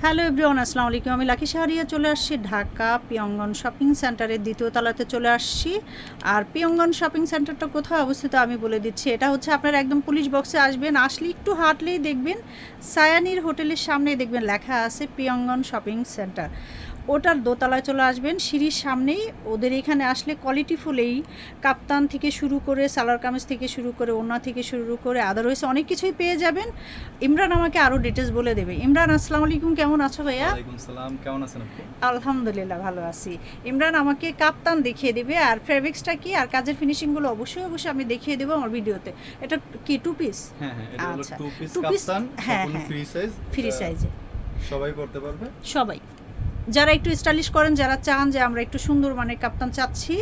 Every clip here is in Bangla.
হ্যালো এভরিওয়ান, আসসালামু আলাইকুম। আমি লাকি শাহরিয়া চলে আসছি ঢাকা পিয়ঙ্গন শপিং সেন্টারের দ্বিতীয় তলাতে চলে আসছি। আর পিয়ঙ্গন শপিং সেন্টারটা কোথায় অবস্থিত আমি বলে দিচ্ছি। এটা হচ্ছে আপনার একদম পুলিশ বক্সে আসবেন, আসলে একটু হাঁটলেই দেখবেন সায়ানির হোটেলের সামনেই দেখবেন লেখা আছে পিয়ঙ্গন শপিং সেন্টার। ওটার দোতলায় চলে আসবেন, সিঁড়ির সামনেই। ওদের এখানে আসলে কোয়ালিটি ফুলেই কাপ্তান থেকে শুরু করে সালোয়ার কামিজ থেকে শুরু করে ওড়না থেকে শুরু করে আদারওয়াইজ অনেক কিছুই পেয়ে যাবেন। ইমরান আমাকে আরও ডিটেলস বলে দেবে। ইমরান, আসসালামু আলাইকুম, কেমন আছো ভাইয়া? ওয়ালাইকুম সালাম, কেমন আছেন আপনি? আলহামদুলিল্লাহ ভালো আছি। ইমরান আমাকে কাপ্তান দেখিয়ে দেবে আর ফেব্রিক্সটা কি আর কাজের ফিনিশিংগুলো অবশ্যই আমি দেখিয়ে দেবো আমার ভিডিওতে। এটা কি টু পিস? হ্যাঁ হ্যাঁ, এটা হলো আচ্ছা, টু পিস টু পিস। কাপ্তান, হ্যাঁ সম্পূর্ণ হ্যাঁ, ফ্রি সাইজ। ফ্রি সাইজে সবাই পড়তে পারবে। সবাই যারা একটু স্টাইলিশ করেন, যারা চান যে আমরা একটু সুন্দর মানে কাপ্তান চাচ্ছি,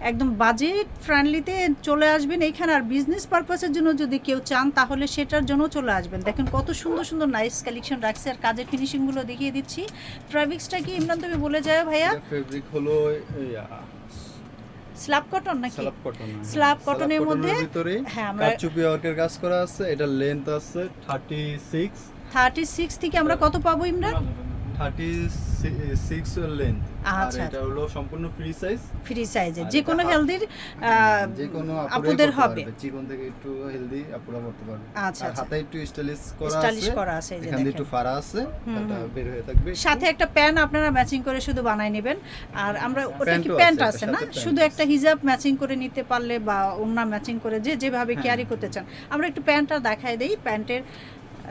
একদম বাজেট ফ্রেন্ডলিতে চলে আসবেন এইখানে। আর বিজনেস পারপাসের জন্য যদি কেউ চান তাহলে সেটার জন্য চলে আসবেন। দেখেন কত সুন্দর সুন্দর নাইস কালেকশন রাখছে আর কাজের ফিনিশিংগুলো দেখিয়ে দিচ্ছি। ফেব্রিক্সটা কি ইমরান তুমি বলে যাও ভাইয়া? ফেব্রিক হলো স্ল্যাব কটন নাকি? Slab cotton. স্ল্যাব কটনের মধ্যে ভিতরে হ্যাঁ আমরা কারচুপি ওয়ার্কের কাজ করা আছে। এটা লেন্থ আছে 36। 36 থেকে আমরা কত পাবো ইমরান? 36 লেন্থ। আর আচ্ছা, এটা হলো সম্পূর্ণ ফ্রি সাইজ। ফ্রি সাইজে আর যে এটা কোনো হেলদির যে কোনো আপুদের হবে। চিকন থেকে একটু হেলদি আপুরা করতে পারবে। আচ্ছা আর আচ্ছা, হাতে একটু স্টাইলিশ করা আছে এই যে এখানে একটু দেখেন। ফাড়া আছে, হুম, এটা হুম। বের হয়ে থাকবে। সাথে একটা প্যান্ট আপনারা ম্যাচিং করে শুধু বানাই নেবেন। আর আমরা ওটা কি প্যান্টও প্যান্ট আছে, আছে এটার না, সাথে প্যান্ট শুধু আছে। একটা হিজাব ম্যাচিং করে নিতে পারলে বা ওড়না ম্যাচিং করে যে যেভাবে হ্যাঁ, ক্যারি হ্যাঁ, করতে চান। আমরা একটু প্যান্টটা দেখায় দেই, প্যান্টের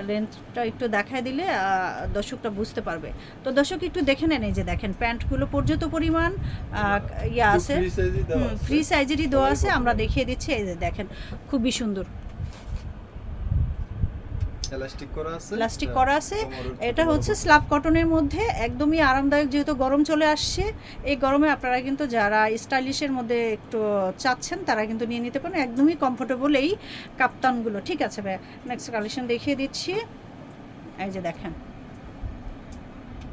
লেন্থটা একটু দেখায় দিলে দর্শকটা বুঝতে পারবে। তো দর্শক একটু দেখে নেন, এই যে দেখেন প্যান্টগুলো পর্যাপ্ত পরিমাণ ইয়া আছে, ফ্রি সাইজই দেওয়া আছে। ফ্রি সাইজেরই দেওয়া আছে। সবাই আমরা পড়তে দেখিয়ে দিচ্ছি, এই যে দেখেন খুবই সুন্দর এলাস্টিক করা আছে। প্লাস্টিক করা আছে। কোমরের এটা ছোট হচ্ছে বড় স্ল্যাব কটনের মধ্যে একদমই আরামদায়ক, যেহেতু গরম চলে আসছে। এই গরমে আপনারা কিন্তু যারা স্টাইলিশের মধ্যে একটু চাচ্ছেন তারা কিন্তু নিয়ে নিতে পারেন, একদমই কমফোর্টেবল এই কাপ্তানগুলো। ঠিক আছে ভাই, নেক্সট কালেকশন দেখিয়ে দিচ্ছি। এই যে দেখেন,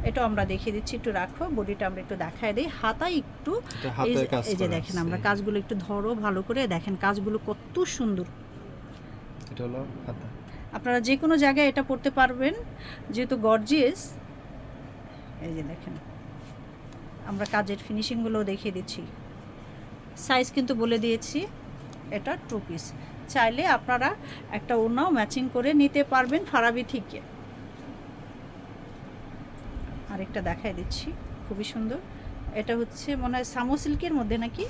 এটাও আমরা দেখিয়ে দিচ্ছি, একটু রাখো, বডিটা আমরা একটু দেখায় দিই। হাতায় একটু এটা হাতে কাজ এই যে করা দেখেন, আছে। আমরা কাজগুলো একটু ধরো ভালো করে, দেখেন কাজগুলো কত সুন্দর। এটা হলো হাতা। আপনারা যে কোনো জায়গায় এটা পরতে পারবেন যেহেতু গর্জিয়াস। এই যে দেখেন, আমরা কাজের ফিনিশিংগুলো দেখিয়ে দিচ্ছি, সাইজ কিন্তু বলে দিয়েছি। এটা টু পিস, চাইলে আপনারা একটা ওড়নাও ম্যাচিং করে নিতে পারবেন ফারাবি থেকে। আরেকটা দেখাই দিচ্ছি, খুবই সুন্দর। এটা হচ্ছে মনে হয় সামো সিল্কের মধ্যে নাকি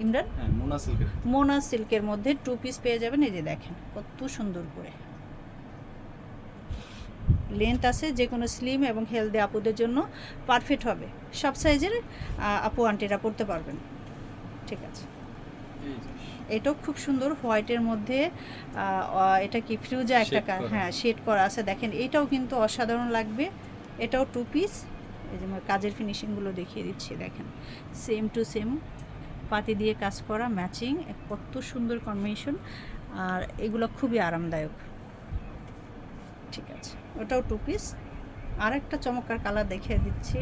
ইমরান? হ্যাঁ, মোনা সিল্কের। মোনা সিল্কের মধ্যে টু পিস পেয়ে যাবেন। এই যে দেখেন কত সুন্দর করে লেন্থ আছে, যে কোনো স্লিম এবং হেলদি আপুদের জন্য পারফেক্ট হবে। সব সাইজের আপু আন্টিরা পরতে পারবেন। ঠিক আছে, এটাও খুব সুন্দর হোয়াইটের মধ্যে। এটা কি ফিরোজা একটা হ্যাঁ শেড করা আছে, দেখেন এটাও কিন্তু অসাধারণ লাগবে। এটাও টু পিস। এই যে আমার কাজের ফিনিশিংগুলো দেখিয়ে দিচ্ছি, দেখেন সেম টু সেম পাতি দিয়ে কাজ করা ম্যাচিং, কত সুন্দর কম্বিনেশন। আর এগুলো খুবই আরামদায়ক। ঠিক আছে, ওটাও টু পিস। আর একটা চমৎকার কালার দেখিয়ে দিচ্ছি,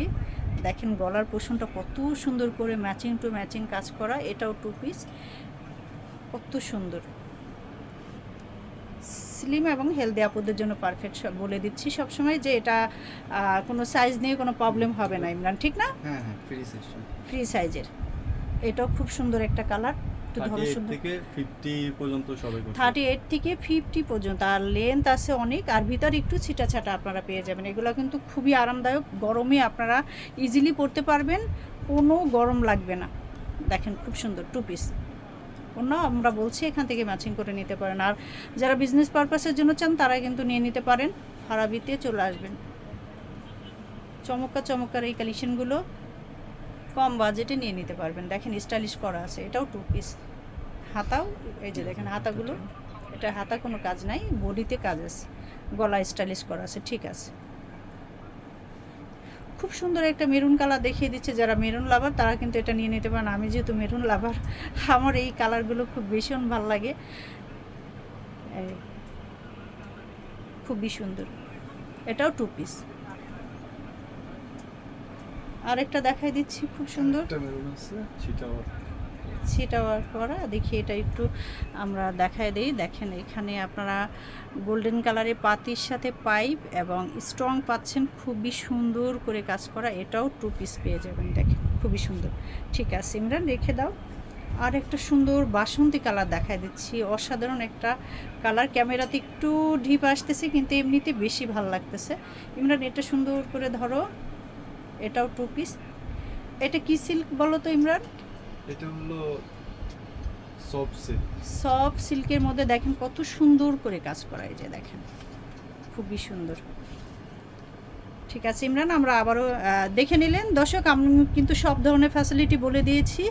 দেখেন গলার পোষণটা কত সুন্দর করে ম্যাচিং টু ম্যাচিং কাজ করা। এটাও টু পিস, কত সুন্দর। স্লিম এবং হেলদি আপুদের জন্য পারফেক্ট, সব বলে দিচ্ছি সবসময় যে এটা কোনো সাইজ নিয়ে কোনো প্রবলেম হবে না ইমরান, ঠিক না? হ্যাঁ হ্যাঁ, ফ্রি সাইজ। ফ্রি সাইজের। এটাও খুব সুন্দর একটা কালার, একটু ধরো 38 সুন্দর। থেকে 50 পর্যন্ত সবাই করতে 38 থেকে 50 পর্যন্ত, আর লেন্থ আছে অনেক, আর ভিতর একটু ছিটা ছাটা আপনারা পেয়ে যাবেন। এগুলো কিন্তু খুবই আরামদায়ক, গরমে আপনারা ইজিলি পরতে পারবেন, কোনো গরম লাগবে না। দেখেন খুব সুন্দর টু পিস। অন্য আমরা বলছি এখান থেকে ম্যাচিং করে নিতে পারেন। আর যারা বিজনেস পারপাসের জন্য চান তারা কিন্তু নিয়ে নিতে পারেন, ফারাবিতে চলে আসবেন। চমৎকার চমৎকার এই কালেকশনগুলো কম বাজেটে নিয়ে নিতে পারবেন। দেখেন স্টাইলিশ করা আছে, এটাও টু পিস। হাতাও এই যে দেখেন হাতাগুলো, এটা হাতা কোনো কাজ নাই, বডিতে কাজ আছে, গলা স্টাইলিশ করা আছে। ঠিক আছে, খুব সুন্দর একটা মেরুন কালার দেখিয়ে দিচ্ছে। যারা মেরুন লাভার তারা কিন্তু এটা নিয়ে নিতে পারেন। আমি যেহেতু মেরুন লাভার, আমার এই কালারগুলো খুব ভীষণ ভালো লাগে, খুবই সুন্দর। এটাও টু পিস। আরেকটা দেখাই দিচ্ছি, খুব সুন্দর। একটা মেরুন আছে, ছিটা দিচ্ছি, এটা ওয়ার্ক করা। দেখি এটা একটু আমরা দেখায় দিই। দেখেন এখানে আপনারা গোল্ডেন কালারের পাতির সাথে পাইপ এবং স্ট্রং পাচ্ছেন, খুবই সুন্দর করে কাজ করা। এটাও 2 পিস পেয়ে যাবেন, দেখেন খুবই সুন্দর। ঠিক আছে ইমরান, রেখে দাও। আর একটা সুন্দর বাসন্তী কালার দেখায় দিচ্ছি, অসাধারণ একটা কালার। ক্যামেরাতে একটু ঢিপ আসতেছে কিন্তু এমনিতে বেশি ভালো লাগতেছে। ইমরান এটা সুন্দর করে ধরো, এটাও 2 পিস। এটা কি সিল্ক বলো তো ইমরান? এটা হলো সফট সিল্ক। সফট সিল্কের মধ্যে দেখেন কত সুন্দর করে কাজ করা, এই যে দেখেন খুবই সুন্দর। ঠিক আছে ইমরান, আমরা আবারও দেখে নিলেন দর্শক। আমি কিন্তু সব ধরনের ফ্যাসিলিটি বলে দিয়েছি,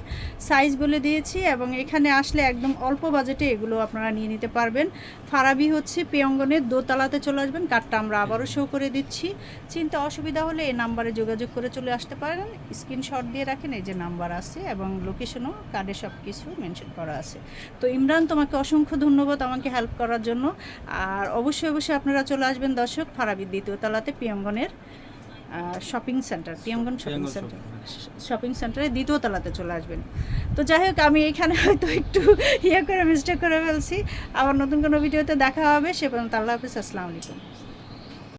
সাইজ বলে দিয়েছি, এবং এখানে আসলে একদম অল্প বাজেটে এগুলো আপনারা নিয়ে নিতে পারবেন। ফারাবি হচ্ছে পেয়ঙ্গনের দোতলাতে চলে আসবেন, কার্ডটা আমরা আবারও শো করে দিচ্ছি। চিন্তা অসুবিধা হলে এই নাম্বারে যোগাযোগ করে চলে আসতে পারেন। স্ক্রিনশট দিয়ে রাখেন, এই যে নাম্বার আছে এবং লোকেশনও কার্ডে সব কিছু মেনশন করা আছে। তো ইমরান, তোমাকে অসংখ্য ধন্যবাদ আমাকে হেল্প করার জন্য। আর অবশ্যই অবশ্যই আপনারা চলে আসবেন দর্শক, ফারাবির দ্বিতীয় তলাতে পিয়ঙ্গনের শপিং সেন্টার, পিয়ঙ্গন শপিং সেন্টারে দ্বিতীয় তলাতে চলে আসবেন। তো যাই হোক, আমি এখানে হয়তো একটু মিস্টেক করে ফেলছি। আবার নতুন কোনো ভিডিওতে দেখা হবে, সে পর্যন্ত আল্লাহ হাফিজ, আসসালামু আলাইকুম।